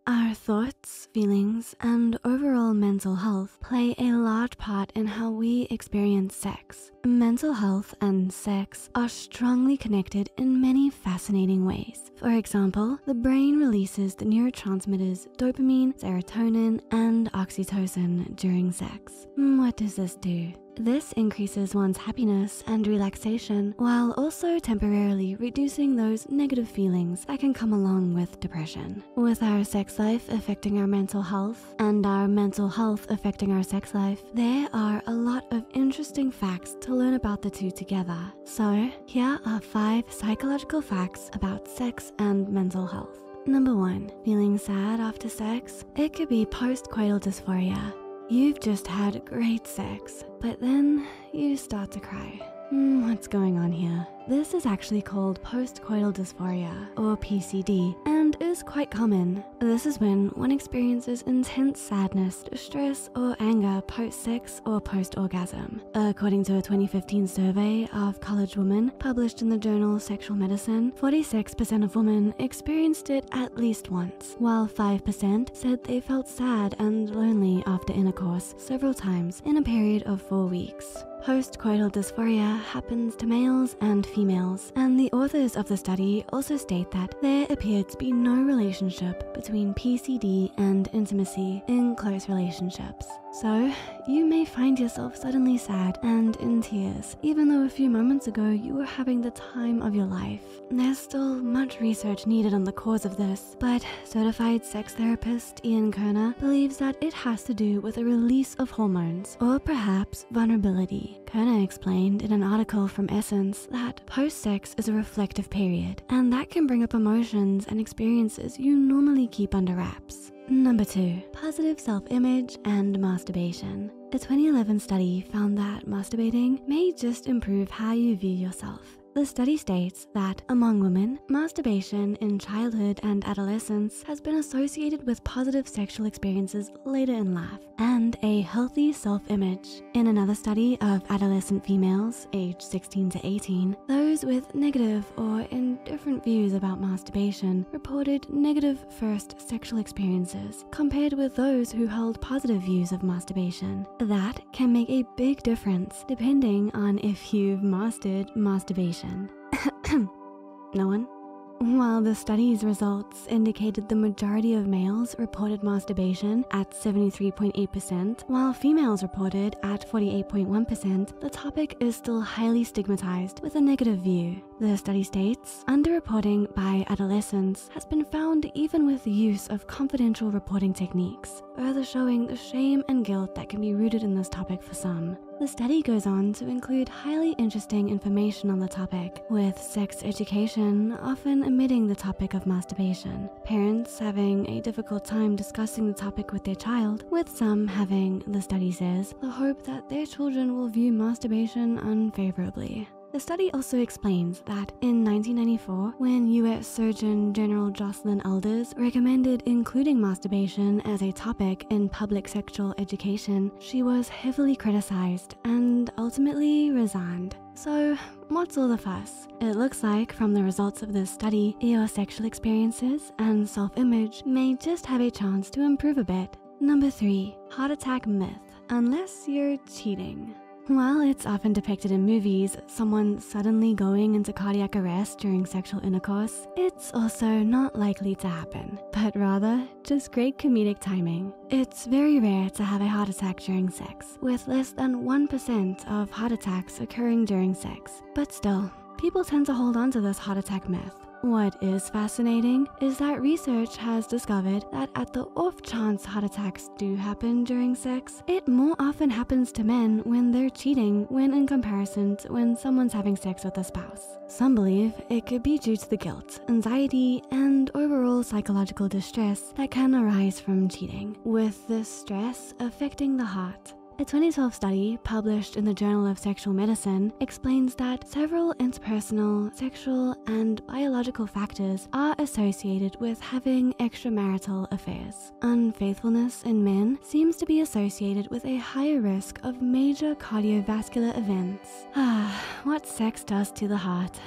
Our thoughts, feelings, and overall mental health play a large part in how we experience sex. Mental health and sex are strongly connected in many fascinating ways. For example, the brain releases the neurotransmitters dopamine, serotonin, and oxytocin during sex. What does this do? This increases one's happiness and relaxation while also temporarily reducing those negative feelings that can come along with depression. With our sex life affecting our mental health and our mental health affecting our sex life, there are a lot of interesting facts to learn about the two together. So here are 5 psychological facts about sex and mental health. Number 1, feeling sad after sex. It could be postcoital dysphoria. You've just had great sex, but then you start to cry. What's going on here? This is actually called postcoital dysphoria, or PCD, and is quite common. This is when one experiences intense sadness, distress, or anger post-sex or post-orgasm. According to a 2015 survey of college women published in the journal Sexual Medicine, 46% of women experienced it at least once, while 5% said they felt sad and lonely after intercourse several times in a period of 4 weeks. Postcoital dysphoria happens to males and females, and the authors of the study also state that there appeared to be no relationship between PCD and intimacy in close relationships. So, you may find yourself suddenly sad and in tears, even though a few moments ago you were having the time of your life. There's still much research needed on the cause of this, but certified sex therapist Ian Kerner believes that it has to do with a release of hormones, or perhaps vulnerability. Kerner explained in an article from Essence that post-sex is a reflective period, and that can bring up emotions and experiences you normally keep under wraps. Number 2, positive self-image and masturbation. A 2011 study found that masturbating may just improve how you view yourself. The study states that among women, masturbation in childhood and adolescence has been associated with positive sexual experiences later in life and a healthy self-image. In another study of adolescent females aged 16 to 18, those with negative or indifferent views about masturbation reported negative first sexual experiences compared with those who held positive views of masturbation. That can make a big difference depending on if you've mastered masturbation. No one? While the study's results indicated the majority of males reported masturbation at 73.8%, while females reported at 48.1%, the topic is still highly stigmatized with a negative view. The study states, underreporting by adolescents has been found even with the use of confidential reporting techniques, further showing the shame and guilt that can be rooted in this topic for some. The study goes on to include highly interesting information on the topic, with sex education often omitting the topic of masturbation, parents having a difficult time discussing the topic with their child, with some having, the study says, the hope that their children will view masturbation unfavorably. The study also explains that in 1994, when US Surgeon General Jocelyn Elders recommended including masturbation as a topic in public sexual education, she was heavily criticized and ultimately resigned. So, what's all the fuss? It looks like from the results of this study, your sexual experiences and self-image may just have a chance to improve a bit. Number 3, heart attack myth, unless you're cheating. While it's often depicted in movies, someone suddenly going into cardiac arrest during sexual intercourse, it's also not likely to happen, but rather just great comedic timing. It's very rare to have a heart attack during sex, with less than 1% of heart attacks occurring during sex. But still, people tend to hold on to this heart attack myth. What is fascinating is that research has discovered that at the off chance heart attacks do happen during sex, it more often happens to men when they're cheating when in comparison to when someone's having sex with a spouse. Some believe it could be due to the guilt, anxiety, and overall psychological distress that can arise from cheating, with this stress affecting the heart. A 2012 study published in the Journal of Sexual Medicine explains that several interpersonal, sexual, and biological factors are associated with having extramarital affairs. Unfaithfulness in men seems to be associated with a higher risk of major cardiovascular events. What sex does to the heart.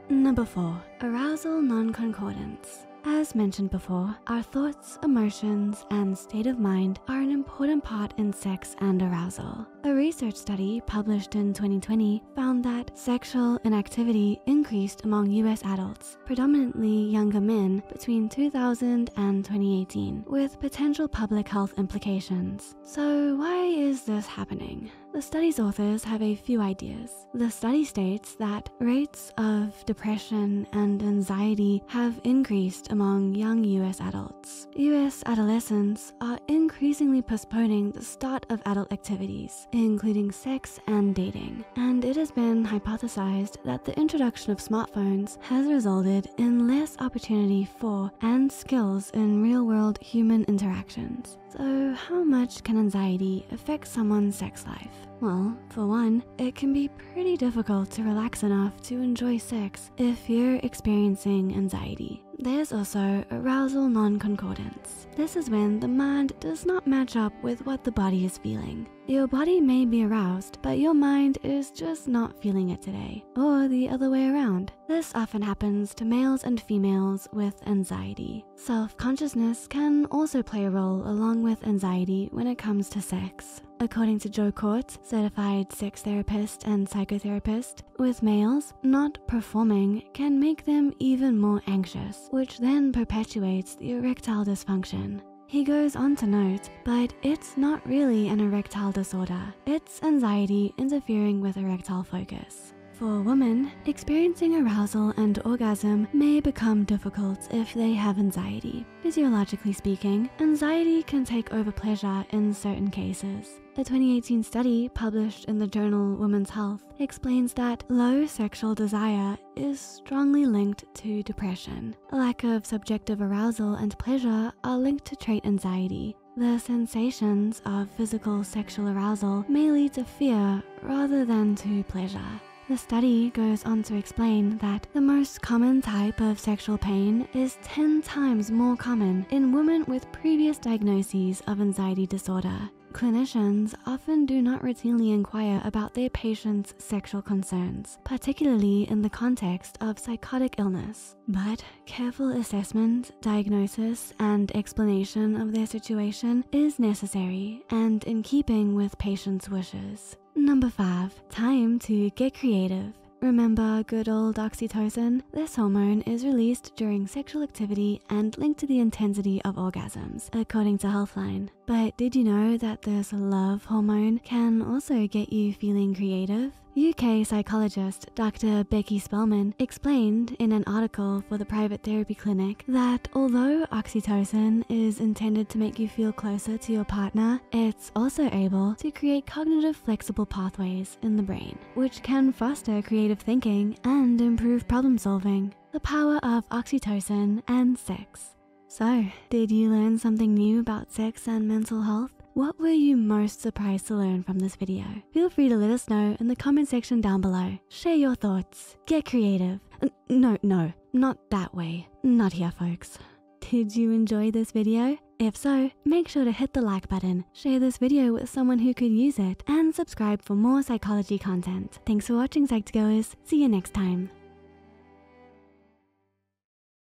Number 4, arousal non-concordance. As mentioned before, our thoughts, emotions, and state of mind are an important part in sex and arousal. A research study published in 2020 found that sexual inactivity increased among US adults, predominantly younger men, between 2000 and 2018, with potential public health implications. So why is this happening? The study's authors have a few ideas. The study states that rates of depression and anxiety have increased among young US adults. US adolescents are increasingly postponing the start of adult activities, including sex and dating. And it has been hypothesized that the introduction of smartphones has resulted in less opportunity for and skills in real-world human interactions. So how much can anxiety affect someone's sex life? Well, for one, it can be pretty difficult to relax enough to enjoy sex if you're experiencing anxiety. There's also arousal non-concordance. This is when the mind does not match up with what the body is feeling. Your body may be aroused, but your mind is just not feeling it today, or the other way around. This often happens to males and females with anxiety. Self-consciousness can also play a role along with anxiety when it comes to sex. According to Joe Court, certified sex therapist and psychotherapist, with males, not performing can make them even more anxious, which then perpetuates the erectile dysfunction. He goes on to note, but it's not really an erectile disorder. It's anxiety interfering with erectile focus. For women, experiencing arousal and orgasm may become difficult if they have anxiety. Physiologically speaking, anxiety can take over pleasure in certain cases. A 2018 study published in the journal Women's Health explains that low sexual desire is strongly linked to depression. A lack of subjective arousal and pleasure are linked to trait anxiety. The sensations of physical sexual arousal may lead to fear rather than to pleasure. The study goes on to explain that the most common type of sexual pain is 10 times more common in women with previous diagnoses of anxiety disorder. Clinicians often do not routinely inquire about their patients' sexual concerns, particularly in the context of psychotic illness. But careful assessment, diagnosis, and explanation of their situation is necessary and in keeping with patients' wishes. Number 5, time to get creative. Remember good old oxytocin? This hormone is released during sexual activity and linked to the intensity of orgasms, according to Healthline. But did you know that this love hormone can also get you feeling creative? UK psychologist Dr. Becky Spellman explained in an article for the private therapy clinic that although oxytocin is intended to make you feel closer to your partner, it's also able to create cognitive flexible pathways in the brain, which can foster creative thinking and improve problem solving. The power of oxytocin and sex. So, did you learn something new about sex and mental health? What were you most surprised to learn from this video? Feel free to let us know in the comment section down below. Share your thoughts. Get creative. No, not that way. Not here, folks. Did you enjoy this video? If so, make sure to hit the like button, share this video with someone who could use it, and subscribe for more psychology content. Thanks for watching, Psych2Goers. See you next time.